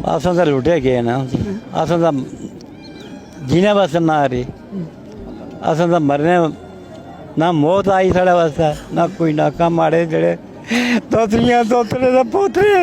असां तो लुटे गए ना, असां तो जीने वास्ते ना आ रही, असां तो मरने ना मौत आई साढ़े वास्ते, ना कोई नाका माड़े जड़े तोतरियां तोतरे तो पोतरे।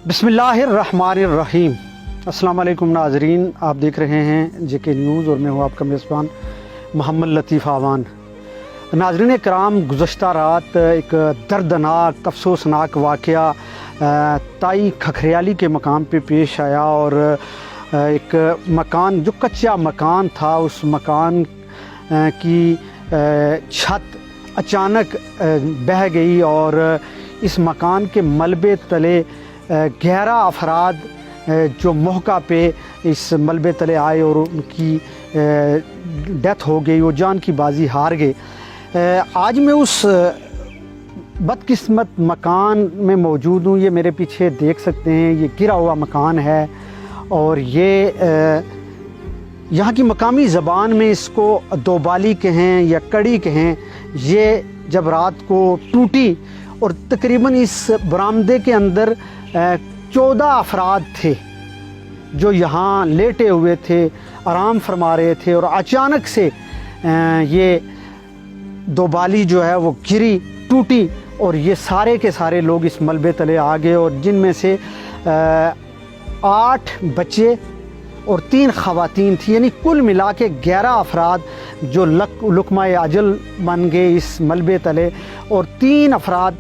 बिस्मिल्लाहिर्रहमानिर्रहीम। अस्सलाम वालेकुम नाजरीन, आप देख रहे हैं जेके न्यूज़ और मैं हूँ आपका मेज़बान मोहम्मद लतीफ़ आवान। नाजरीन कराम, गुज़श्ता रात एक दर्दनाक अफसोसनाक वाक़या ताई खखरियाली के मकाम पे पेश आया और एक मकान जो कच्चा मकान था, उस मकान की छत अचानक बह गई और इस मकान के मलबे तले 11 अफराद जो मौका पे इस मलबे तले आए और उनकी डेथ हो गई, वो जान की बाजी हार गए। आज मैं उस बदकिस्मत मकान में मौजूद हूँ। ये मेरे पीछे देख सकते हैं, ये गिरा हुआ मकान है और ये यहाँ की मकामी ज़बान में इसको दोबाली कहें या कड़ी कहें। ये जब रात को टूटी और तकरीबन इस बरामदे के अंदर 14 अफराद थे जो यहाँ लेटे हुए थे, आराम फरमा रहे थे और अचानक से ये दोबाली जो है वो गिरी, टूटी और ये सारे के सारे लोग इस मलबे तले आ गए और जिनमें से 8 बच्चे और 3 ख़वातीन थी, यानी कुल मिला के 11 अफराद जो लुकमा अजल बन गए इस मलबे तले और 3 अफराद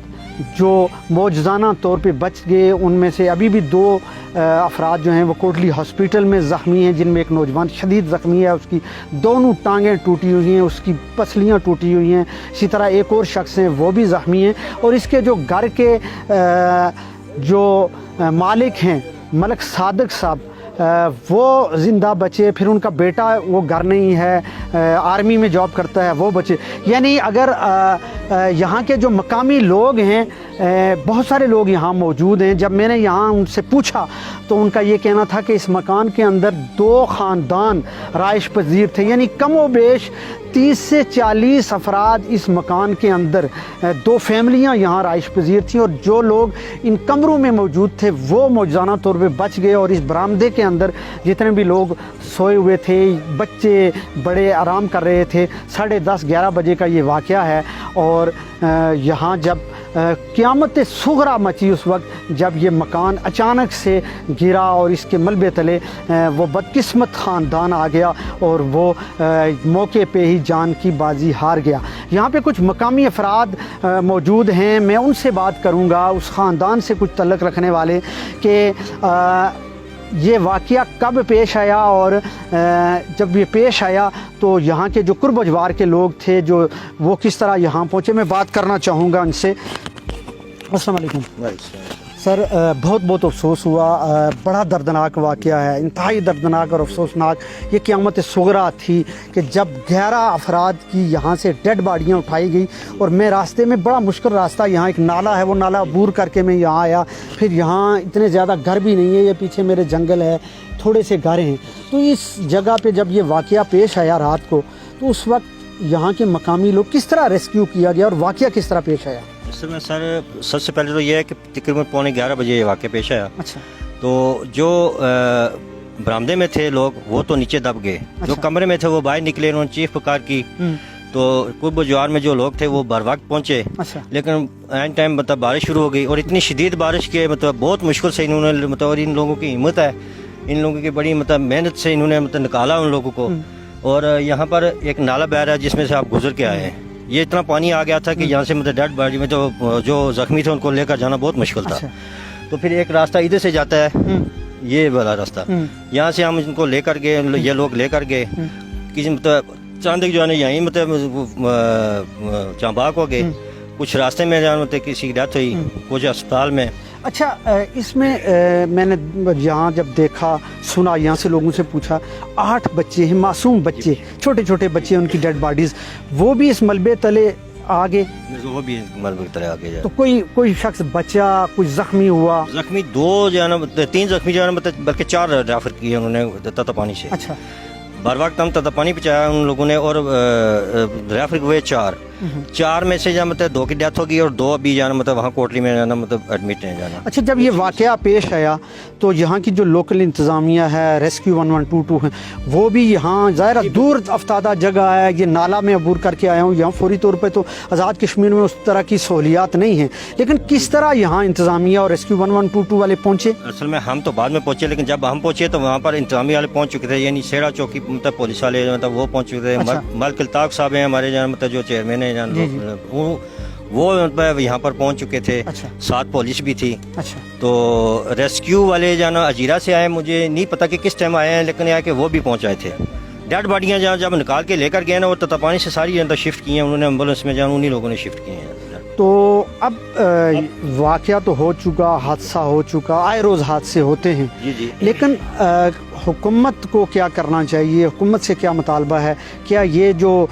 जो मौजज़ाना तौर पे बच गए। उनमें से अभी भी 2 अफराद जो हैं वो कोटली हॉस्पिटल में ज़ख्मी हैं, जिनमें एक नौजवान शदीद ज़ख्मी है, उसकी दोनों टांगें टूटी हुई हैं, उसकी पसलियाँ टूटी हुई हैं। इसी तरह एक और शख्स हैं वो भी ज़ख्मी हैं और इसके जो घर के जो मालिक हैं मलक सादिक साहब, वो ज़िंदा बचे। फिर उनका बेटा वो घर नहीं है, आर्मी में जॉब करता है, वो बचे। यानी अगर यहाँ के जो मकामी लोग हैं, बहुत सारे लोग यहाँ मौजूद हैं। जब मैंने यहाँ उनसे पूछा तो उनका ये कहना था कि इस मकान के अंदर 2 ख़ानदान राइश पजीर थे, यानी कम व बेश 30 से 40 अफराद इस मकान के अंदर, 2 फैमिलियाँ यहाँ राइश पजीर थीं और जो लोग इन कमरों में मौजूद थे वो मौजूदा तौर पे बच गए। और इस बरामदे के अंदर जितने भी लोग सोए हुए थे, बच्चे बड़े आराम कर रहे थे। 10:30-11 बजे का ये वाक़या है और यहाँ जब क़यामत सुग़रा मची उस वक्त जब ये मकान अचानक से गिरा और इसके मलबे तले वो बदकिस्मत ख़ानदान आ गया और वो मौके पे ही जान की बाजी हार गया। यहाँ पे कुछ मकामी अफराद मौजूद हैं, मैं उनसे बात करूँगा, उस ख़ानदान से कुछ तल्लुक़ रखने वाले कि ये वाक़या कब पेश आया और जब ये पेश आया तो यहाँ के जो कुर्ब जवार के लोग थे जो वो किस तरह यहाँ पहुँचे। मैं बात करना चाहूँगा उनसे। अस्सलाम वालेकुम सर, बहुत बहुत अफसोस हुआ, बड़ा दर्दनाक वाक़या है, इंतहाई दर्दनाक और अफसोसनाक। ये क़यामत सुग़रा थी कि जब 11 अफराद की यहाँ से डेड बाडियाँ उठाई गई और मैं रास्ते में, बड़ा मुश्किल रास्ता, यहाँ एक नाला है, वो नाला अबूर करके मैं यहाँ आया। फिर यहाँ इतने ज़्यादा घर भी नहीं है, ये पीछे मेरे जंगल है, थोड़े से घर हैं। तो इस जगह पे जब ये वाक़या पेश आया रात को, तो उस वक्त यहाँ के मकामी लोग किस तरह रेस्क्यू किया गया और वाक़या किस तरह पेश आया? सर सबसे पहले तो ये है कि तकरीबन 11:15 बजे ये वाक़या पेश आया। अच्छा। تو جو برآمدے میں تھے لوگ وہ تو نیچے دب گئے، جو کمرے میں تھے وہ باہر نکلے، انہوں نے چیخ پکار کی، تو قرب و جوار میں جو لوگ تھے وہ بر وقت پہنچے، لیکن این ٹائم مطلب بارش شروع ہو گئی، اور اتنی شدید بارش کے مطلب بہت مشکل سے انہوں نے مطلب، اور ان لوگوں کی ہمت ہے، ان لوگوں کی بڑی مطلب محنت سے انہوں نے مطلب نکالا ان لوگوں کو. اور یہاں پر ایک نالا بہ رہا ہے جس میں سے آپ گزر کے آئے ہیں. یہ اتنا پانی آ گیا تھا کہ یہاں سے مطلب ڈیڈ باڈی میں جو زخمی تھے ان کو لے کر جانا بہت مشکل تھا. تو پھر ایک راستہ ادھر سے جاتا ہے، یہ والا راستہ، یہاں سے ہم ان کو لے کر گئے، یہ لوگ لے کر گئے کسی مطلب چاند جو ہے نا یہیں مطلب چامباگ ہو گئے، کچھ راستے میں جانا مطلب کسی کی ڈیتھ ہوئی، کچھ اسپتال میں. اچھا، اس میں میں نے یہاں جب دیکھا سنا، یہاں سے لوگوں سے پوچھا، 8 بچے ہیں، معصوم بچے، چھوٹے چھوٹے بچے، ان کی ڈیڈ باڈیز وہ بھی اس ملبے تلے آگے، وہ بھی ملبے تلے آگے جائے. تو کوئی شخص بچا، کچھ زخمی ہوا؟ زخمی 2 جو ہے نا 3 زخمی جو ہے نا مطلب بلکہ 4 ریفر کیے انہوں نے تتا پانی سے. اچھا، بر وقت ہم تتا پانی پہنچایا ان لوگوں نے، اور ریفر ہوئے 4 میں سے جہاں مطلب 2 کی ڈیتھ ہوگی اور 2 ابھی جانا مطلب وہاں کوٹلی میں جانا مطلب ایڈمٹ ہیں جانا. اچھا، جب یہ واقعہ پیش آیا تو یہاں کی جو لوکل انتظامیہ ہے، ریسکیو 1122 ہے، وہ بھی یہاں ظاہر دور افتادہ جگہ ہے، یہ نالا میں عبور کر کے آیا ہوں، یہاں فوری طور پہ تو آزاد کشمیر میں اس طرح کی سہولیات نہیں ہیں، لیکن کس طرح یہاں انتظامیہ اور ریسکیو 1122 والے پہنچے؟ اصل میں ہم تو بعد میں پہنچے، لیکن جب ہم پہنچے تو وہاں پر انتظامیہ والے پہنچ چکے تھے، یعنی سیڑا چوکی مطلب پولیس والے مطلب وہ پہنچ چکے تھے. ملک الطاف صاحب ہیں ہمارے جہاں مطلب جو چیئرمین ہیں جہاں، وہ مطلب یہاں پر پہنچ چکے تھے. 7 پولیس بھی تھی. تو ریسکیو والے جانا اجیرا سے آئے، مجھے نہیں پتا کہ کس ٹائم آئے ہیں، لیکن یہ کہ وہ بھی پہنچ آئے تھے. ڈیڈ باڈیاں جہاں جب نکال کے لے کر گئے نا، وہ تتا پانی سے ساری اندر شفٹ کی ہیں انہوں نے، ایمبولینس میں جانا انہی لوگوں نے شفٹ کیے ہیں. تو اب واقعہ تو ہو چکا، حادثہ ہو چکا، آئے روز حادثے ہوتے ہیں، لیکن حکومت کو کیا کرنا چاہیے؟ حکومت سے کیا مطالبہ ہے؟ کیا یہ جو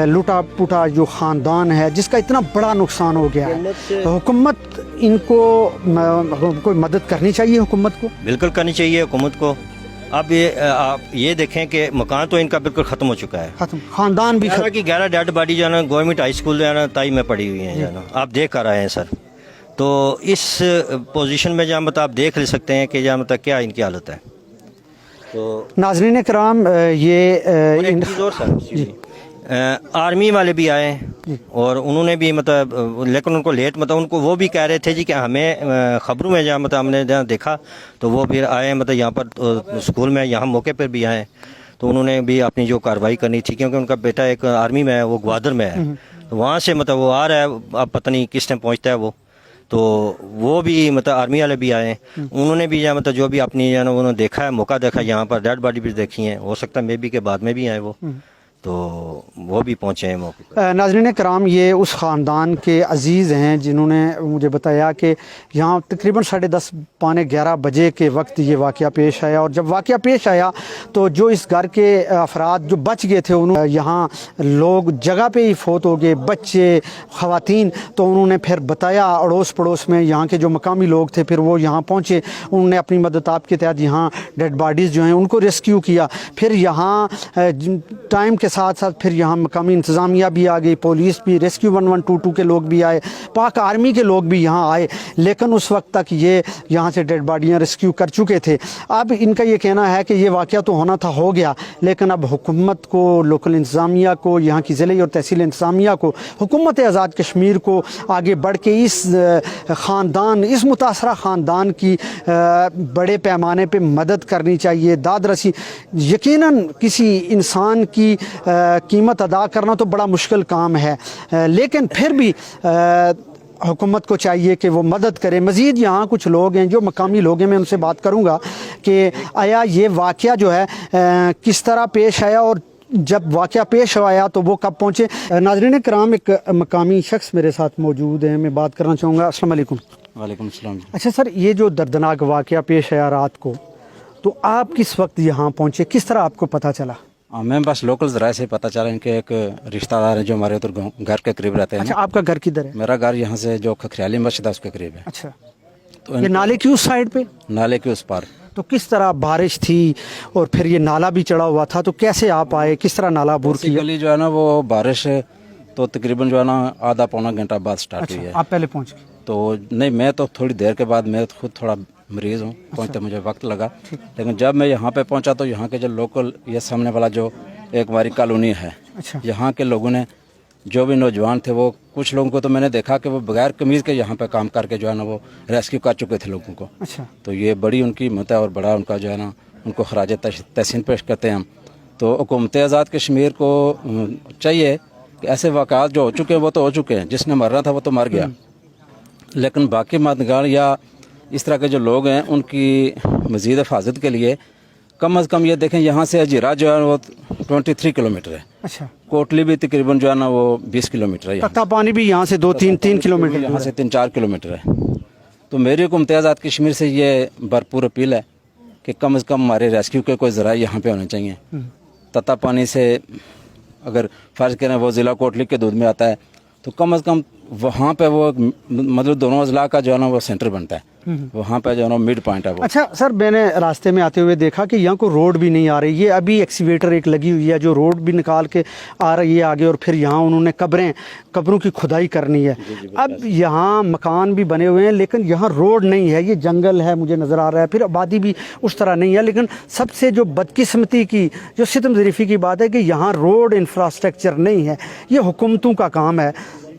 لوٹا پوٹا جو خاندان ہے جس کا اتنا بڑا نقصان ہو گیا ہے، حکومت ان کو کوئی مدد کرنی چاہیے حکومت کو؟ بالکل کرنی چاہیے حکومت کو. اب آپ یہ دیکھیں کہ مکان تو ان کا بالکل ختم ہو چکا ہے، ختم، خاندان بھی ختم. 11 ڈیڈ باڈی جو ہے نا گورنمنٹ ہائی اسکول جو ہے نا تائی میں پڑی ہوئی ہیں جو ہے نا، آپ دیکھ کر آئے ہیں سر. تو اس پوزیشن میں جہاں مطلب آپ دیکھ لے سکتے ہیں کہ جہاں مطلب کیا ان کی حالت ہے. تو ناظرین کرام، یہ آرمی والے بھی آئے اور انہوں نے بھی مطلب، لیکن ان کو لیٹ مطلب ان کو وہ بھی کہہ رہے تھے جی کہ ہمیں خبروں میں جہاں مطلب ہم نے جہاں دیکھا تو وہ بھی آئے مطلب یہاں پر اسکول میں، یہاں موقع پر بھی آئے. تو انہوں نے بھی اپنی جو کارروائی کرنی تھی، کیونکہ ان کا بیٹا ایک آرمی میں ہے، وہ گوادر میں ہے، تو وہاں سے مطلب وہ آ رہا ہے، اب پتہ نہیں کس ٹائم پہنچتا ہے وہ. تو وہ بھی مطلب آرمی والے بھی آئے، انہوں نے بھی جہاں مطلب جو بھی اپنی جو ہے نا انہوں نے دیکھا ہے، موقع دیکھا، یہاں پر ڈیڈ باڈی بھی دیکھی ہیں، ہو سکتا ہے مے بی کے بعد میں بھی آئے وہ، تو وہ بھی پہنچے ہیں موقع پر. ناظرین کرام، یہ اس خاندان کے عزیز ہیں جنہوں نے مجھے بتایا کہ یہاں تقریباً 10:30 پونے 11 بجے کے وقت یہ واقعہ پیش آیا، اور جب واقعہ پیش آیا تو جو اس گھر کے افراد جو بچ گئے تھے، انہوں یہاں لوگ جگہ پہ ہی فوت ہو گئے، بچے، خواتین. تو انہوں نے پھر بتایا اڑوس پڑوس میں یہاں کے جو مقامی لوگ تھے، پھر وہ یہاں پہنچے، انہوں نے اپنی مدد آپ کے تحت یہاں ڈیڈ باڈیز جو ہیں ان کو ریسکیو کیا. پھر یہاں ٹائم کے ساتھ ساتھ پھر یہاں مقامی انتظامیہ بھی آ گئی، پولیس بھی، ریسکیو 1122 کے لوگ بھی آئے، پاک آرمی کے لوگ بھی یہاں آئے، لیکن اس وقت تک یہ یہاں سے ڈیڈ باڈیاں ریسکیو کر چکے تھے. اب ان کا یہ کہنا ہے کہ یہ واقعہ تو ہونا تھا، ہو گیا، لیکن اب حکومت کو، لوکل انتظامیہ کو، یہاں کی ضلعی اور تحصیل انتظامیہ کو، حکومت آزاد کشمیر کو آگے بڑھ کے اس خاندان، اس متاثرہ خاندان کی بڑے پیمانے پہ مدد کرنی چاہیے، داد رسی. یقیناً کسی انسان کی قیمت ادا کرنا تو بڑا مشکل کام ہے، لیکن پھر بھی حکومت کو چاہیے کہ وہ مدد کرے. مزید یہاں کچھ لوگ ہیں جو مقامی لوگ ہیں، میں ان سے بات کروں گا کہ آیا یہ واقعہ جو ہے کس طرح پیش آیا، اور جب واقعہ پیش آیا تو وہ کب پہنچے. ناظرین کرام، ایک مقامی شخص میرے ساتھ موجود ہیں، میں بات کرنا چاہوں گا. السلام علیکم. وعلیکم السلام. اچھا سر، یہ جو دردناک واقعہ پیش آیا رات کو، تو آپ کس وقت یہاں پہنچے، کس طرح آپ کو پتہ چلا؟ میں بس لوکل ذرائع سے پتہ چلا کہ ایک رشتہ دار ہے جو ہمارے ادھر گھر کے قریب رہتے ہیں. اچھا، آپ کا گھر کدھر ہے؟ میرا گھر یہاں سے جو کھکھریالی مسجد ہے اس کے قریب ہے. اچھا، تو یہ نالے کی اس سائڈ پہ؟ نالے کے اس پار. تو کس طرح بارش تھی اور پھر یہ نالا بھی چڑھا ہوا تھا، تو کیسے آپ آئے، کس طرح نالا عبور کیا؟ گلی جو ہے نا وہ بارش تو تقریباً جو ہے نا آدھا پونا گھنٹہ بعد سٹارٹ ہوئی ہے. آپ پہلے پہنچ گئے؟ تو نہیں، میں تو تھوڑی دیر کے بعد، میں خود تھوڑا मरीज़ हूँ, पहुँचते मुझे वक्त लगा। लेकिन जब मैं यहाँ पे पहुँचा तो यहाँ के जो लोकल ये सामने वाला जो एक हमारी कॉलोनी है, अच्छा। यहाँ के लोगों ने जो भी नौजवान थे वो कुछ लोगों को तो मैंने देखा कि वो बगैर कमीज़ के यहाँ पे काम करके जो है ना वो रेस्क्यू कर चुके थे लोगों को। अच्छा। तो ये बड़ी उनकी हिम्मत है और बड़ा उनका जो है ना उनको खराज तहसीन पेश करते हैं हम। तो हुकूमत आज़ाद कश्मीर को चाहिए कि ऐसे वाक़ात जो हो चुके हैं वो तो हो चुके हैं, जिसने मरना था वो तो मर गया, लेकिन बाकी मददगार या इस तरह के जो लोग हैं उनकी मज़ीद हिफाजत के लिए कम अज़ कम ये देखें यहाँ से अजीरा जो है वो 23 किलोमीटर है। अच्छा। कोटली भी तकरीबन जो है ना वो 20 किलोमीटर है। तख्ता पानी भी यहाँ से 2-3 किलोमीटर यहाँ से 3-4 किलोमीटर है। तो मेरी हुकूमत आज़ाद कश्मीर से ये भरपूर अपील है कि कम से कम हमारे रेस्क्यू के कोई ज़राए यहाँ पे होने चाहिए। तत्ता पानी से अगर फ़र्ज़ करें वो ज़िला कोटली के दूध में आता है तो कम से कम वहाँ पे वो मतलब दोनों अजला का जो है ना वो सेंटर बनता है, वहाँ पे जो है ना मिड पॉइंट है वो। अच्छा सर, मैंने रास्ते में आते हुए देखा कि यहाँ को रोड भी नहीं आ रही है। अभी एक्सीवेटर एक लगी हुई है जो रोड भी निकाल के आ रही है आगे, और फिर यहाँ उन्होंने कब्रों की खुदाई करनी है। अब यहाँ मकान भी बने हुए हैं लेकिन यहाँ रोड नहीं है, ये जंगल है मुझे नज़र आ रहा है, फिर आबादी भी उस तरह नहीं है। लेकिन सबसे जो बदकिस्मती की, जो सितम ज़रीफ़ी की बात है कि यहाँ रोड इंफ्रास्ट्रक्चर नहीं है। ये हुकूमतों का काम है।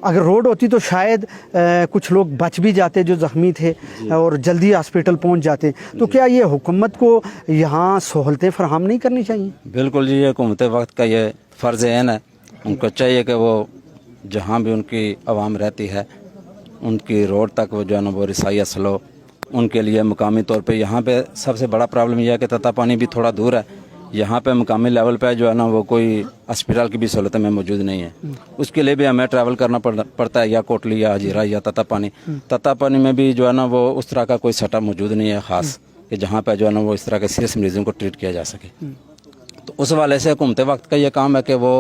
अगर रोड होती तो शायद कुछ लोग बच भी जाते जो ज़ख्मी थे और जल्दी हॉस्पिटल पहुंच जाते। तो क्या ये हुकूमत को यहाँ सहूलतें फराहम नहीं करनी चाहिए? बिल्कुल जी, ये हुकूमत वक्त का ये फ़र्ज़ ऐन है। उनको चाहिए कि वो जहाँ भी उनकी आवाम रहती है उनकी रोड तक वो जो है ना वो रसाई हासिल हो उनके लिए। मुकामी तौर पे यहाँ पे सबसे बड़ा प्रॉब्लम यह है कि तत्ता पानी भी थोड़ा दूर है। यहाँ पे मुकामी लेवल पे जो है ना वो कोई अस्पताल की भी सहूलत में मौजूद नहीं है। उसके लिए भी हमें ट्रैवल करना पड़ता है, या कोटली या हजीरा या तत्ता पानी। तत्ता पानी में भी जो है ना वो उस तरह का कोई सेटअप मौजूद नहीं है ख़ास कि जहाँ पे जो है ना वो इस तरह के सीरियस मरीजों को ट्रीट किया जा सके। तो उस वाले से हुकूमत वक्त का ये काम है कि वो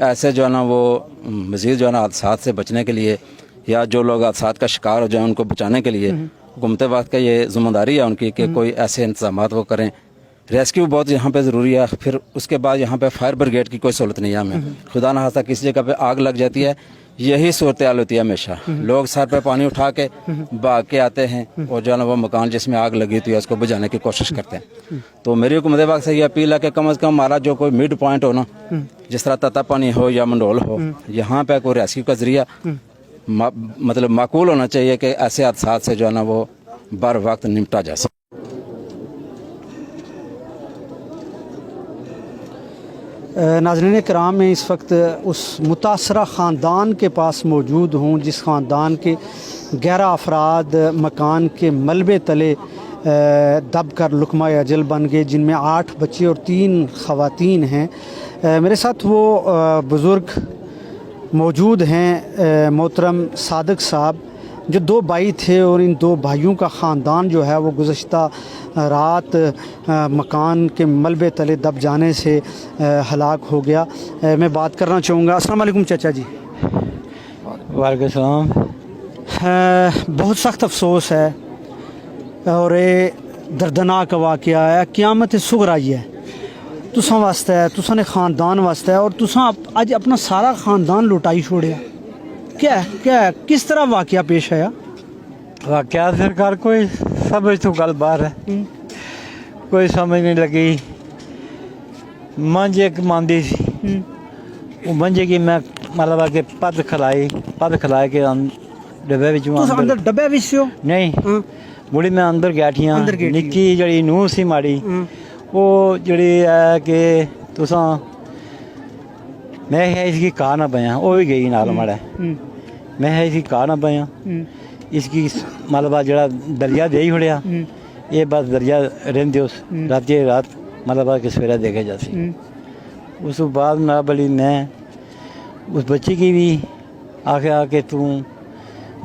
ऐसे जो है ना वो मज़ीद जो है ना हादसात से बचने के लिए या जो लोग हादसात का शिकार हो जाए उनको बचाने के लिए हुकूमत वक्त का ये ज़िम्मेदारी है उनकी कि कोई ऐसे इंतजाम वो करें। रेस्क्यू बहुत यहाँ पे ज़रूरी है। फिर उसके बाद यहाँ पे फायर ब्रिगेड की कोई सहूलत नहीं है हमें। खुदा न खास्ता किसी जगह पे आग लग जाती है, यही सूरत हाल होती है हमेशा। लोग सर पे पानी उठा के भाग के आते हैं और जो है ना वो मकान जिसमें आग लगी होती है उसको बुझाने की कोशिश करते हैं। तो मेरी हुकूमत वक्त से ये अपील है कि कम से कम हमारा जो कोई मिड पॉइंट हो ना, जिस तरह तत्ता पानी हो या मंडोल हो, यहाँ पे कोई रेस्क्यू का ज़रिया मतलब माकूल होना चाहिए कि ऐसे हादसात से जो है ना वो बर वक्त निपटा जा सके। नाज़रीन किराम, मैं इस वक्त उस मुतासरा ख़ानदान के पास मौजूद हूँ जिस ख़ानदान के 11 अफराद मकान के मलबे तले दब कर लुकमा अजल बन गए, जिनमें 8 बच्चे और 3 ख़वातीन हैं। मेरे साथ वो बुज़ुर्ग मौजूद हैं, मोहतरम सादिक साहब, जो 2 भाई थे और इन 2 भाइयों का ख़ानदान जो है वो गुज़श्ता रात मकान के मलबे तले दब जाने से हलाक हो गया। मैं बात करना चाहूँगा। अस्सलाम वालेकुम चाचा जी। वालेकुम सलाम। बहुत सख्त अफसोस है और ये दर्दनाक वाक़या है, क़यामत सुग़रा है तुसां वास्ते है, तुसां ने ख़ानदान वास्ते है और तुसां अज अपना सारा ख़ानदान लुटाई छोड़िया। क्या किस तरह वाक़या पेश आया? वाक़या सरकार कोई समझ तो गल बाहर है, कोई समझ नहीं लगी। मंझ एक मांदी सी, वो मंझे की मैं मतलब आके पद खिलाए के डब्बे अंदर डब्बे विच हो नहीं मुड़ी मैं अंदर गैठियां निक्की जड़ी नूह सी माड़ी वो जड़ी है कि तुसां मैं इसकी कहा ना पाया, वो भी गई नाल माड़ा मैं इसकी कहा ना पाया, इसकी मतलब जड़ा दरिया दे ही छोड़िया, ये बस दरिया रेंदे उस रात मतलब कि सवेरा देखे जासी। उस बाद ना बड़ी मैं उस बच्ची की भी आके तू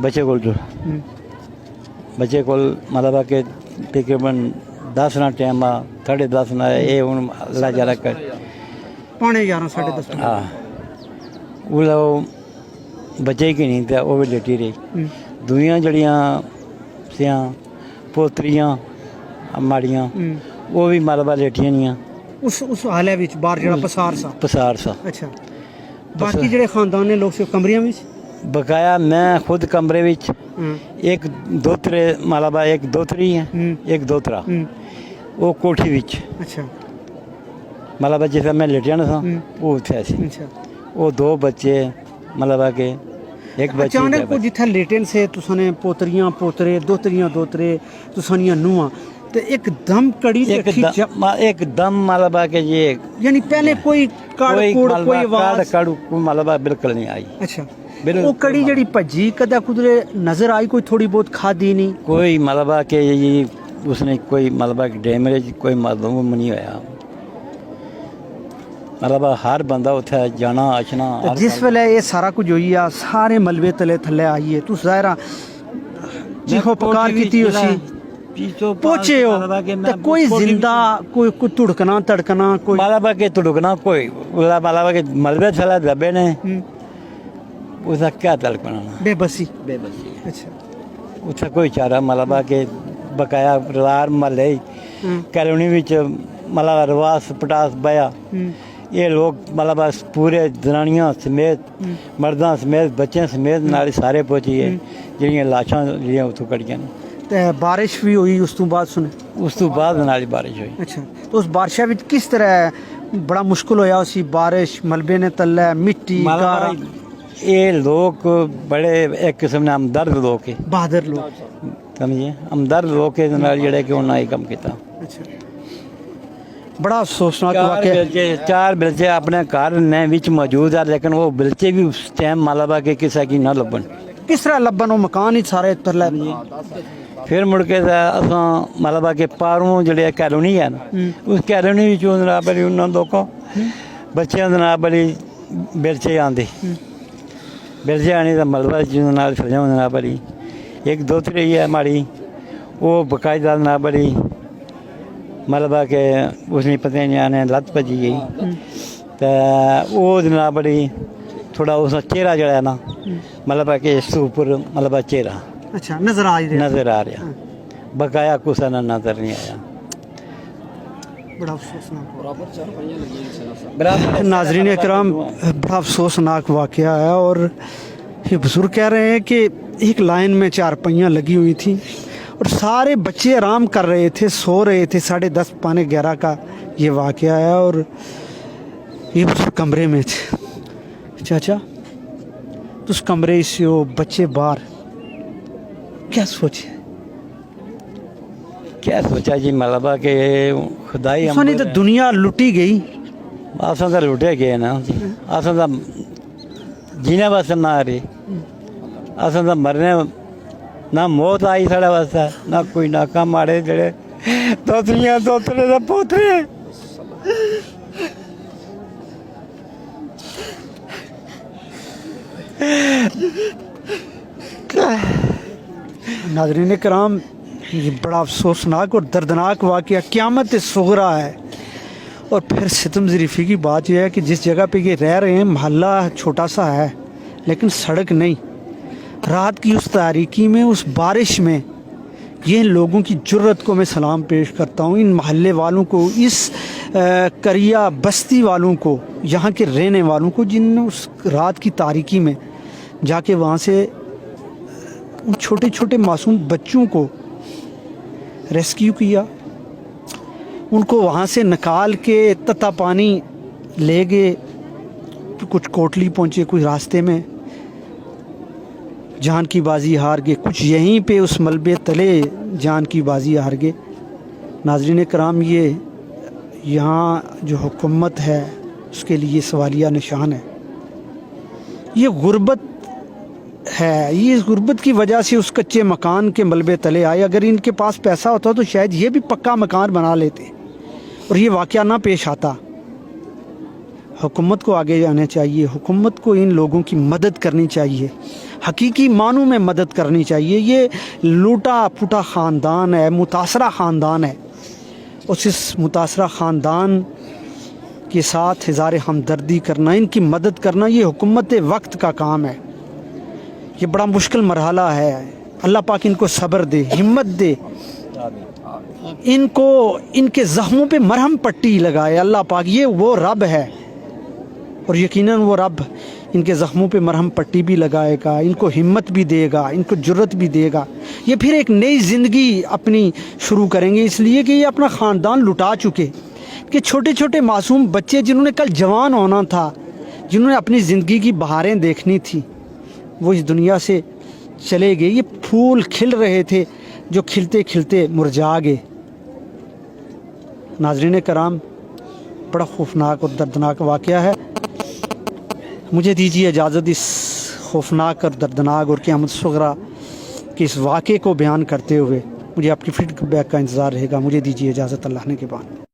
बच्चे को जुड़ बच्चे को मतलब के तकरीबन 10 ना टाइम आ 10:30 ना ये हूँ अल्लाह जरा कर 11:30 10:30 हाँ वो बच्चे की नहीं था, वो भी लेटी रही। दुनिया जड़ियाँ सियाँ पोतरियाँ माड़ियाँ वो भी मलबा लेटियां नहीं उस हाले विच बाहर जड़ा पसार सा। पसार सा। अच्छा, बाकी जड़े खानदान ने लोग से कमरियां विच बकाया मैं खुद कमरे विच एक दोतरे मालाबा एक दोतरी है एक दोतरा वो कोठी विच अच्छा मालाबा जिस मैं लेटिया ना था वो उत्थे सी अच्छा वो दो बच्चे मालाबा के एक बच्ची अचानक को जिथे लेटन से तुसाने पोतरियां पोतरे दोतरियां दोतरे तुसानियां नुआ तो एकदम कड़ी एकदम मालाबा के ये यानी पहले कोई काड़ कूड़ कोई आवाज काड़ू कोई मालाबा बिल्कुल नहीं आई अच्छा वो कड़ी जड़ी भज्जी कदा कुदरे नजर आई कोई थोड़ी बहुत खादी नहीं कोई मालाबा के ये उसने कोई मालाबा के डैमेज कोई मालूम नहीं होया मतलब हर बंदा उत्थे जाना आशना जिस वेले ये सारा कुछ होई आ सारे मलबे तले थल्ले आइए तू ज़ाहिरा चीखो पुकार कीती उसी पहुंचे हो तो कोई जिंदा कोई तुड़कना तड़कना कोई मालाबा के तुड़कना कोई मालाबा के मलबे थल्ले दबे ने उसका क्या तड़कना बेबसी अच्छा उत्थे कोई चारा मालाबा के बकाया रार महल्ले कॉलोनी विच मालाबा रवास पटास बया ये लोग मतलब पूरे जनानियां समेत मर्दां समेत बच्चों समेत नाल सारे पहुंची है ਜਿਹੜੀਆਂ ਲਾਸ਼ਾਂ ਜਿਹੜੀਆਂ ਉੱਥੋਂ ਕੱਢੀਆਂ ਨੇ ਤੇ ਬਾਰਿਸ਼ ਵੀ ਹੋਈ ਉਸ ਤੋਂ ਬਾਅਦ ਸੁਣੇ ਉਸ ਤੋਂ ਬਾਅਦ ਨਾਲ ਹੀ ਬਾਰਿਸ਼ ਹੋਈ ਅੱਛਾ तो उस बारिशा ਵਿੱਚ किस तरह बड़ा मुश्किल होया उसी बारिश मलबे ने तल्ले मिट्टी गारा ये लोग बड़े एक किस्म ने हमदर्द लोग है बहादुर लोग समझिए हमदर्द लोग के ਨਾਲ ਜਿਹੜੇ ਕਿ ਉਹਨਾਂ ਹੀ ਕੰਮ ਕੀਤਾ अच्छा बड़ा अफसोसनाक वाकया चार बिलचे अपने घर ने विच मौजूद है लेकिन वो बिलचे भी उस टाइम मालाबा के किसी की ना लभन किस तरह लभन वो मकान ही सारे तरले फिर मुड़ के असां मालाबा के पारों जड़े कॉलोनी है ना उस कॉलोनी जनाब बड़ी उन्होंने लोगों बच्चों जनाब बड़ी बिलचे आते बिलचे आने का मलबा जनाब सजा जनाब बड़ी एक दोतरी है माड़ी वो बकायदा जनाब बड़ी मलबा के उसने पता नहीं आने लत भजी गई तो वो जनाब बड़ी थोड़ा उसका चेहरा जड़ा है ना मलबा के इस ऊपर मलबा चेहरा अच्छा नजर आ रहा बकाया कुछ ना नजर नहीं आया बड़ा अफसोसनाक नाजरीन इकराम बड़ा अफसोसनाक वाकया है और ये बुजुर्ग कह रहे हैं कि एक लाइन में चारपाइयाँ लगी हुई थी और सारे बच्चे आराम कर रहे थे सो रहे थे 10:30 पौने 11 का ये वाकया है और ये बुजुर्ग कमरे में थे चाचा तो उस कमरे से वो बच्चे बाहर क्या सोचा जी मलबा के खुदाई नहीं तो दुनिया लुटी गई असां तो लुटे गए ना असां तो जीने वास्ते ना आ रही असां तो मरने ना मौत आई साढ़े वास्ते ना कोई नाका माड़े जड़े दोतरियां दोतरे दा पोतरे नाज़रीन कराम ये बड़ा अफसोसनाक और दर्दनाक वाक़या क़यामत सुगरा है और फिर सितम ज़रीफ़ी की बात यह है कि जिस जगह पे ये रह रहे हैं महल्ला छोटा सा है लेकिन सड़क नहीं रात की उस तारीकी में उस बारिश में ये लोगों की जुर्रत को मैं सलाम पेश करता हूँ इन महल्ले वालों को इस करिया बस्ती वालों को यहाँ के रहने वालों को जिनने उस रात की तारीकी में जाके वहाँ से उन छोटे छोटे मासूम बच्चों को रेस्क्यू किया उनको वहाँ से निकाल के तता पानी ले गए कुछ कोटली पहुँचे कुछ रास्ते में जान की बाजी हार गए कुछ यहीं पे उस मलबे तले जान की बाजी हार गए नाज़रीन कराम ये यहाँ जो हुकूमत है उसके लिए सवालिया निशान है ये गुर्बत है ये इस गुर्बत की वजह से उस कच्चे मकान के मलबे तले आए अगर इनके पास पैसा होता तो शायद ये भी पक्का मकान बना लेते और ये वाक़या ना पेश आता हुकूमत को आगे जाना चाहिए हुकूमत को इन लोगों की मदद करनी चाहिए हकीकी मानों में मदद करनी चाहिए ये लूटा फूटा ख़ानदान है मुतासरा ख़ानदान है उस मुतासरा ख़ानदान के साथ इज़हार हमदर्दी करना इनकी मदद करना ये हुकूमत वक्त का काम है ये बड़ा मुश्किल मरहला है अल्लाह पाक इनको सब्र दे हिम्मत दे इनको इनके ज़ख्मों पे मरहम पट्टी लगाए अल्लाह पाक ये वो रब है اور یقیناً وہ رب ان کے زخموں پہ مرہم پٹی بھی لگائے گا، ان کو ہمت بھی دے گا، ان کو جرت بھی دے گا. یہ پھر ایک نئی زندگی اپنی شروع کریں گے، اس لیے کہ یہ اپنا خاندان لٹا چکے. کہ چھوٹے چھوٹے معصوم بچے جنہوں نے کل جوان ہونا تھا، جنہوں نے اپنی زندگی کی بہاریں دیکھنی تھی، وہ اس دنیا سے چلے گئے. یہ پھول کھل رہے تھے جو کھلتے کھلتے مرجھا گئے. ناظرین کرام، بڑا خوفناک اور دردناک واقعہ ہے. مجھے دیجیے اجازت اس خوفناک اور دردناک اور قیامت صغریٰ کے اس واقعے کو بیان کرتے ہوئے. مجھے آپ کی فیڈ بیک کا انتظار رہے گا. مجھے دیجیے اجازت، اللہ نے کے بعد.